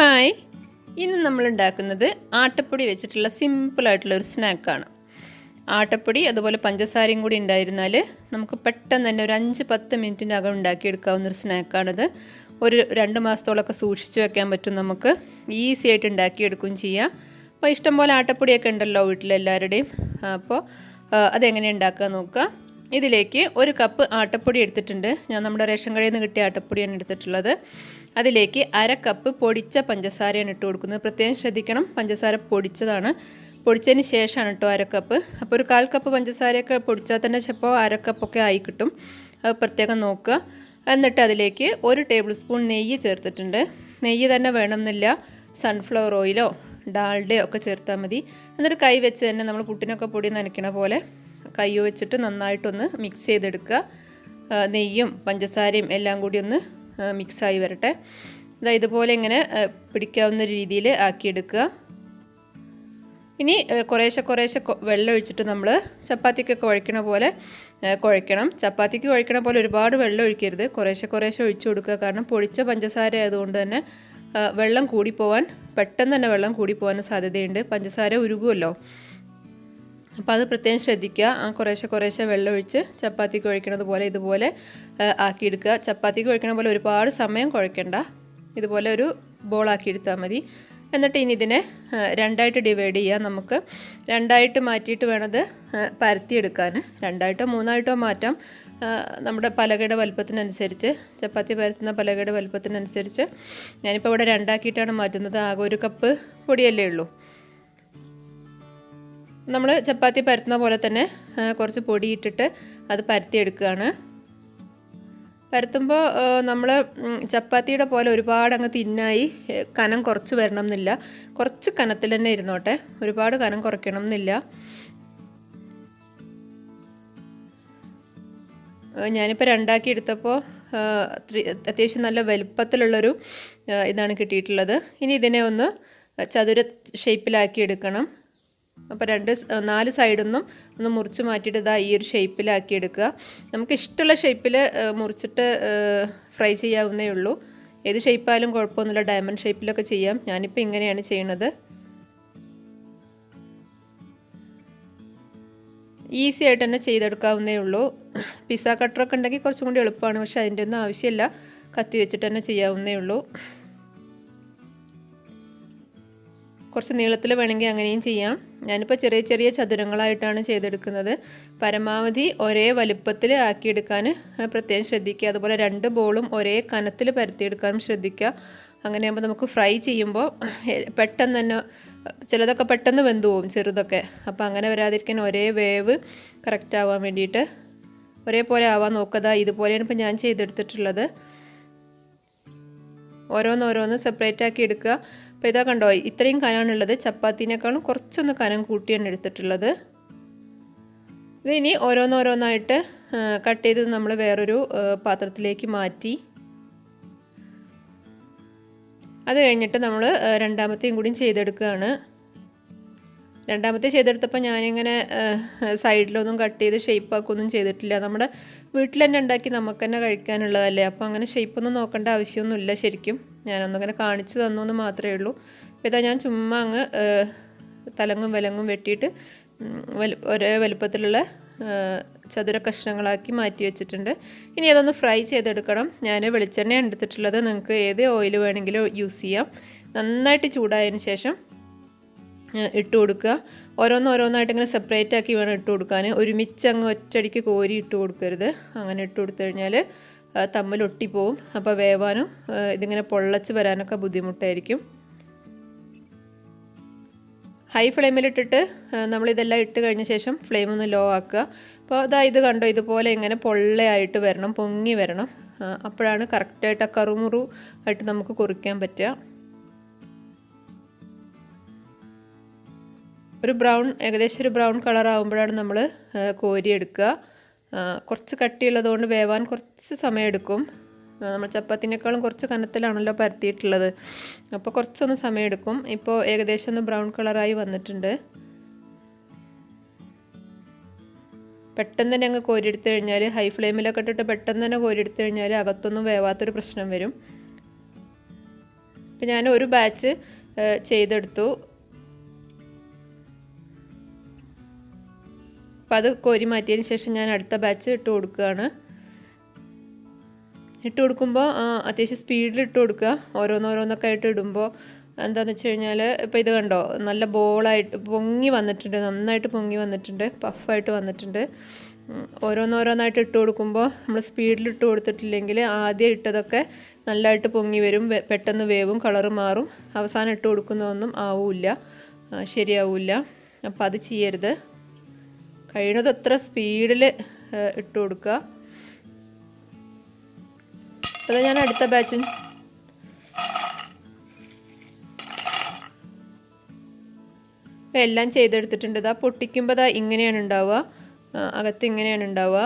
Hi, ഇന്ന് നമ്മൾ ഉണ്ടാക്കുന്നത് ആട്ടപ്പൊടി വെച്ചിട്ടുള്ള സിമ്പിളായിട്ടുള്ളൊരു സ്നാക്കാണ്. ആട്ടപ്പൊടി അതുപോലെ പഞ്ചസാരയും കൂടി ഉണ്ടായിരുന്നാൽ നമുക്ക് പെട്ടെന്ന് തന്നെ ഒരു 5-10 മിനിറ്റിനകം ഉണ്ടാക്കിയെടുക്കാവുന്നൊരു സ്നാക്കാണിത്. ഒരു 2 മാസത്തോളമൊക്കെ സൂക്ഷിച്ച് വെക്കാൻ പറ്റും, നമുക്ക് ഈസി ആയിട്ട് ഉണ്ടാക്കിയെടുക്കുകയും ചെയ്യാം. അപ്പോൾ ഇഷ്ടംപോലെ ആട്ടപ്പൊടിയൊക്കെ ഉണ്ടല്ലോ വീട്ടിലെല്ലാവരുടെയും. അപ്പോൾ അതെങ്ങനെ ഉണ്ടാക്കാൻ നോക്കുക. ഇതിലേക്ക് 1 കപ്പ് ആട്ടപ്പൊടി എടുത്തിട്ടുണ്ട്. ഞാൻ നമ്മുടെ റേഷൻ കടയിൽ നിന്ന് കിട്ടിയ ആട്ടപ്പൊടിയാണ് എടുത്തിട്ടുള്ളത്. അതിലേക്ക് 1/2 കപ്പ് പൊടിച്ച പഞ്ചസാരയാണ് ഇട്ട് കൊടുക്കുന്നത്. പ്രത്യേകം ശ്രദ്ധിക്കണം, പഞ്ചസാര പൊടിച്ചതാണ്. പൊടിച്ചതിന് ശേഷമാണ് കേട്ടോ 1/2 കപ്പ്. അപ്പോൾ ഒരു 1/4 കപ്പ് പഞ്ചസാരയൊക്കെ പൊടിച്ചാൽ തന്നെ ചിലപ്പോൾ 1/2 കപ്പൊക്കെ ആയി കിട്ടും. അത് പ്രത്യേകം നോക്കുക. എന്നിട്ട് അതിലേക്ക് 1 ടേബിൾ സ്പൂൺ നെയ്യ് ചേർത്തിട്ടുണ്ട്. നെയ്യ് തന്നെ വേണമെന്നില്ല, സൺഫ്ലവർ ഓയിലോ ഡാൽഡയോ ഒക്കെ ചേർത്താൽ മതി. എന്നിട്ട് കൈ വെച്ച് തന്നെ നമ്മൾ പുട്ടിനൊക്കെ പൊടി നനയ്ക്കണ പോലെ കൈ വെച്ചിട്ട് നന്നായിട്ടൊന്ന് മിക്സ് ചെയ്തെടുക്കുക. നെയ്യും പഞ്ചസാരയും എല്ലാം കൂടി ഒന്ന് മിക്സായി വരട്ടെ. ഇതുപോലെ ഇങ്ങനെ പിടിക്കാവുന്ന രീതിയിൽ ആക്കിയെടുക്കുക. ഇനി കുറേശ്ശെ വെള്ളം ഒഴിച്ചിട്ട് നമ്മൾ ചപ്പാത്തിക്കൊക്കെ കുഴക്കണ പോലെ കുഴക്കണം. ചപ്പാത്തിക്ക് കുഴക്കണ പോലെ ഒരുപാട് വെള്ളം ഒഴിക്കരുത്, കുറേശ്ശെ ഒഴിച്ചു കൊടുക്കുക. കാരണം പൊടിച്ച പഞ്ചസാര ആയതുകൊണ്ട് തന്നെ വെള്ളം കൂടിപ്പോവാൻ, പെട്ടെന്ന് തന്നെ വെള്ളം കൂടിപ്പോവാൻ സാധ്യതയുണ്ട്. പഞ്ചസാര ഉരുകുമല്ലോ, അപ്പോൾ അത് പ്രത്യേകം ശ്രദ്ധിക്കുക. കുറേശ്ശെ വെള്ളം ഒഴിച്ച് ചപ്പാത്തിക്ക് കുഴക്കണത് പോലെ ഇതുപോലെ ആക്കിയെടുക്കുക. ചപ്പാത്തിക്ക് കുഴക്കണ പോലെ ഒരുപാട് സമയം കുഴക്കണ്ട, ഇതുപോലെ ഒരു ബോളാക്കി എടുത്താൽ മതി. എന്നിട്ട് ഇനി ഇതിനെ 2ആയിട്ട് ഡിവൈഡ് ചെയ്യുക. നമുക്ക് 2ആയിട്ട് മാറ്റിയിട്ട് വേണത് പരത്തിയെടുക്കാൻ. 2ആയിട്ടോ 3ആയിട്ടോ മാറ്റാം, നമ്മുടെ പലകയുടെ വലുപ്പത്തിനനുസരിച്ച്, ചപ്പാത്തി പരത്തുന്ന പലകയുടെ വലുപ്പത്തിനനുസരിച്ച്. ഞാനിപ്പോൾ ഇവിടെ 2ആക്കിയിട്ടാണ് മാറ്റുന്നത്. ആകെ 1 കപ്പ് പൊടിയല്ലേ ഉള്ളൂ. നമ്മൾ ചപ്പാത്തി പരത്തുന്ന പോലെ തന്നെ കുറച്ച് പൊടി ഇട്ടിട്ട് അത് പരത്തിയെടുക്കുകയാണ്. പരത്തുമ്പോൾ നമ്മൾ ചപ്പാത്തിയുടെ പോലെ ഒരുപാട് അങ്ങ് തിന്നായി കനം കുറച്ച് വരണം എന്നില്ല, കുറച്ച് കനത്തിൽ തന്നെ ഇരുന്നോട്ടെ, ഒരുപാട് കനം കുറയ്ക്കണം എന്നില്ല. ഞാനിപ്പോൾ 2ആക്കി എടുത്തപ്പോൾ അത്യാവശ്യം നല്ല വലുപ്പത്തിലുള്ളൊരു ഇതാണ് കിട്ടിയിട്ടുള്ളത്. ഇനി ഇതിനെ ഒന്ന് ചതുര ഷേപ്പിലാക്കി എടുക്കണം. അപ്പോൾ 4 സൈഡൊന്നും ഒന്ന് മുറിച്ച് മാറ്റിയിട്ട് ഈ ഒരു ഷേപ്പിലാക്കി എടുക്കുക. നമുക്ക് ഇഷ്ടമുള്ള ഷേപ്പിൽ മുറിച്ചിട്ട് ഫ്രൈ ചെയ്യാവുന്നേ ഉള്ളൂ. ഏത് ഷേപ്പായാലും കുഴപ്പമൊന്നുമില്ല, ഡയമണ്ട് ഷേപ്പിലൊക്കെ ചെയ്യാം. ഞാനിപ്പോൾ ഇങ്ങനെയാണ് ചെയ്യണത്. ഈസി ആയിട്ട് തന്നെ ചെയ്തെടുക്കാവുന്നേ ഉള്ളൂ. പിസ്സ കട്ടറൊക്കെ ഉണ്ടെങ്കിൽ കുറച്ചും കൂടി എളുപ്പമാണ്, പക്ഷെ അതിൻ്റെ ഒന്നും ആവശ്യമില്ല, കത്തി വെച്ചിട്ട് തന്നെ ചെയ്യാവുന്നേ ഉള്ളൂ. കുറച്ച് നീളത്തിൽ വേണമെങ്കിൽ അങ്ങനെയും ചെയ്യാം. ഞാനിപ്പോൾ ചെറിയ ചതുരങ്ങളായിട്ടാണ് ചെയ്തെടുക്കുന്നത്. പരമാവധി ഒരേ വലുപ്പത്തിൽ ആക്കിയെടുക്കാൻ പ്രത്യേകം ശ്രദ്ധിക്കുക. അതുപോലെ 2 ബോളും ഒരേ കനത്തിൽ പരത്തിയെടുക്കാനും ശ്രദ്ധിക്കുക. അങ്ങനെയാകുമ്പോൾ നമുക്ക് ഫ്രൈ ചെയ്യുമ്പോൾ പെട്ടെന്ന് തന്നെ, ചിലതൊക്കെ പെട്ടെന്ന് വെന്ത് പോകും ചെറുതൊക്കെ. അപ്പോൾ അങ്ങനെ വരാതിരിക്കാൻ ഒരേ വേവ് കറക്റ്റ് ആവാൻ വേണ്ടിയിട്ട് ഒരേപോലെ ആവാൻ നോക്കുക. ഇതുപോലെയാണ് ഇപ്പോൾ ഞാൻ ചെയ്തെടുത്തിട്ടുള്ളത്. ഓരോന്ന് സെപ്പറേറ്റ് ആക്കി എടുക്കുക. അപ്പോൾ ഇതാ കണ്ടോ, ഇത്രയും കനമാണുള്ളത്. ചപ്പാത്തിനേക്കാളും കുറച്ചൊന്ന് കനം കൂട്ടിയാണ് എടുത്തിട്ടുള്ളത്. ഇത് ഇനി ഓരോന്നായിട്ട് കട്ട് ചെയ്ത് നമ്മൾ വേറൊരു പാത്രത്തിലേക്ക് മാറ്റി. അത് കഴിഞ്ഞിട്ട് നമ്മൾ 2ആമത്തെയും കൂടി ചെയ്തെടുക്കുകയാണ്. 2ആമത്തെ ചെയ്തെടുത്തപ്പോൾ ഞാനിങ്ങനെ സൈഡിലൊന്നും കട്ട് ചെയ്ത് ഷേപ്പാക്കൊന്നും ചെയ്തിട്ടില്ല. നമ്മുടെ വീട്ടിൽ തന്നെ ഉണ്ടാക്കി നമുക്ക് തന്നെ കഴിക്കാനുള്ളതല്ലേ, അപ്പോൾ അങ്ങനെ ഷേപ്പൊന്നും നോക്കേണ്ട ആവശ്യമൊന്നുമില്ല. ശരിക്കും ഞാനൊന്നിങ്ങനെ കാണിച്ചു തന്നു മാത്രമേ ഉള്ളൂ. അപ്പോൾ ഇതാ ഞാൻ ചുമ്മാ അങ്ങ് തലങ്ങും വിലങ്ങും വെട്ടിയിട്ട് ഒരേ വലുപ്പത്തിലുള്ള ചതുര കഷ്ണങ്ങളാക്കി മാറ്റി വെച്ചിട്ടുണ്ട്. ഇനി അതൊന്ന് ഫ്രൈ ചെയ്തെടുക്കണം. ഞാൻ വെളിച്ചെണ്ണയാണ് എടുത്തിട്ടുള്ളത്, നിങ്ങൾക്ക് ഏത് ഓയിൽ വേണമെങ്കിലും യൂസ് ചെയ്യാം. നന്നായിട്ട് ചൂടായതിന് ശേഷം ഇട്ട് കൊടുക്കുക. ഓരോന്നായിട്ട് ഇങ്ങനെ സെപ്പറേറ്റ് ആക്കി വേണം ഇട്ട് കൊടുക്കാൻ. ഒരുമിച്ച് അങ്ങ് ഒറ്റയടിക്ക് കോരി ഇട്ട് കൊടുക്കരുത്. അങ്ങനെ ഇട്ട് കൊടുത്തു കഴിഞ്ഞാൽ തമ്മിൽ ഒട്ടിപ്പോവും. അപ്പോൾ വേവാനും ഇതിങ്ങനെ പൊള്ളച്ച് വരാനൊക്കെ ബുദ്ധിമുട്ടായിരിക്കും. ഹൈ ഫ്ലെയിമിലിട്ടിട്ട് നമ്മളിതെല്ലാം ഇട്ട് കഴിഞ്ഞ ശേഷം ഫ്ലെയിം ഒന്ന് ലോ ആക്കുക. അപ്പോൾ ഇത് കണ്ടോ, ഇതുപോലെ ഇങ്ങനെ പൊള്ളയായിട്ട് വരണം, പൊങ്ങി വരണം. അപ്പോഴാണ് കറക്റ്റായിട്ട് ആ കറുമുറു ആയിട്ട് നമുക്ക് കുറിക്കാൻ പറ്റുക. ഏകദേശം ഒരു ബ്രൗൺ കളർ ആകുമ്പോഴാണ് നമ്മൾ കോരിയെടുക്കുക. കുറച്ച് കട്ടിയുള്ളതുകൊണ്ട് വേവാൻ കുറച്ച് സമയം എടുക്കും. നമ്മൾ ചപ്പാത്തിനേക്കാളും കുറച്ച് കനത്തിലാണല്ലോ പരത്തിയിട്ടുള്ളത്, അപ്പോൾ കുറച്ചൊന്ന് സമയം എടുക്കും. ഇപ്പോൾ ഏകദേശം ഒന്ന് ബ്രൗൺ കളറായി വന്നിട്ടുണ്ട്. പെട്ടെന്ന് തന്നെ അങ്ങ് കോരിയെടുത്ത് കഴിഞ്ഞാൽ, ഹൈ ഫ്ലെയിമിലൊക്കെ ഇട്ടിട്ട് പെട്ടെന്ന് തന്നെ കോരിയെടുത്ത് കഴിഞ്ഞാൽ അകത്തൊന്നും വേവാത്തൊരു പ്രശ്നം വരും. അപ്പോൾ ഞാൻ ഒരു ബാച്ച് ചെയ്തെടുത്തു. അപ്പോൾ അത് കോരി മാറ്റിയതിന് ശേഷം ഞാൻ അടുത്ത ബാച്ച് ഇട്ട് കൊടുക്കുകയാണ്. ഇട്ട് കൊടുക്കുമ്പോൾ അത്യാവശ്യം സ്പീഡിൽ ഇട്ട് കൊടുക്കുക. ഓരോന്നോരോന്നൊക്കെ ആയിട്ട് ഇടുമ്പോൾ എന്താണെന്ന് വെച്ച് കഴിഞ്ഞാൽ ഇപ്പോൾ ഇത് കണ്ടോ, നല്ല ബോളായിട്ട് പൊങ്ങി വന്നിട്ടുണ്ട്, നന്നായിട്ട് പൊങ്ങി വന്നിട്ടുണ്ട്, പഫായിട്ട് വന്നിട്ടുണ്ട്. ഓരോന്നോരോന്നായിട്ട് ഇട്ട് കൊടുക്കുമ്പോൾ നമ്മൾ സ്പീഡിൽ ഇട്ട് കൊടുത്തിട്ടില്ലെങ്കിൽ ആദ്യം ഇട്ടതൊക്കെ നല്ലതായിട്ട് പൊങ്ങി വരും, പെട്ടെന്ന് വേവും, കളറ് മാറും. അവസാനം ഇട്ട് കൊടുക്കുന്നതൊന്നും ആവില്ല, ശരിയാവില്ല. അപ്പോൾ അത് ചെയ്യരുത്. കഴിയുന്നത് അത്ര സ്പീഡിൽ ഇട്ട് കൊടുക്കുക. അത് ഞാൻ അടുത്ത ബാച്ചും എല്ലാം ചെയ്തെടുത്തിട്ടുണ്ട്. ഇതാ പൊട്ടിക്കുമ്പോൾ ഇതാ ഇങ്ങനെയാണ് ഉണ്ടാവുക, അകത്ത് ഇങ്ങനെയാണ് ഉണ്ടാവുക.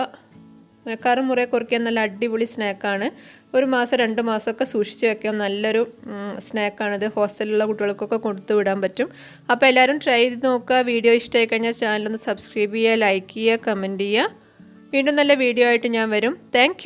കറുമുറ കുറിക്കാൻ നല്ല അടിപൊളി സ്നാക്കാണ്. 1 മാസം 2 മാസമൊക്കെ സൂക്ഷിച്ച് വെക്കാം. നല്ലൊരു സ്നാക്കാണിത്. ഹോസ്റ്റലിലുള്ള കുട്ടികൾക്കൊക്കെ കൊടുത്തു വിടാൻ പറ്റും. അപ്പോൾ എല്ലാവരും ട്രൈ ചെയ്ത് നോക്കുക. വീഡിയോ ഇഷ്ടമായി കഴിഞ്ഞാൽ ചാനലൊന്ന് സബ്സ്ക്രൈബ് ചെയ്യുക, ലൈക്ക് ചെയ്യുക, കമൻറ്റ് ചെയ്യുക. വീണ്ടും നല്ല വീഡിയോ ആയിട്ട് ഞാൻ വരും. താങ്ക്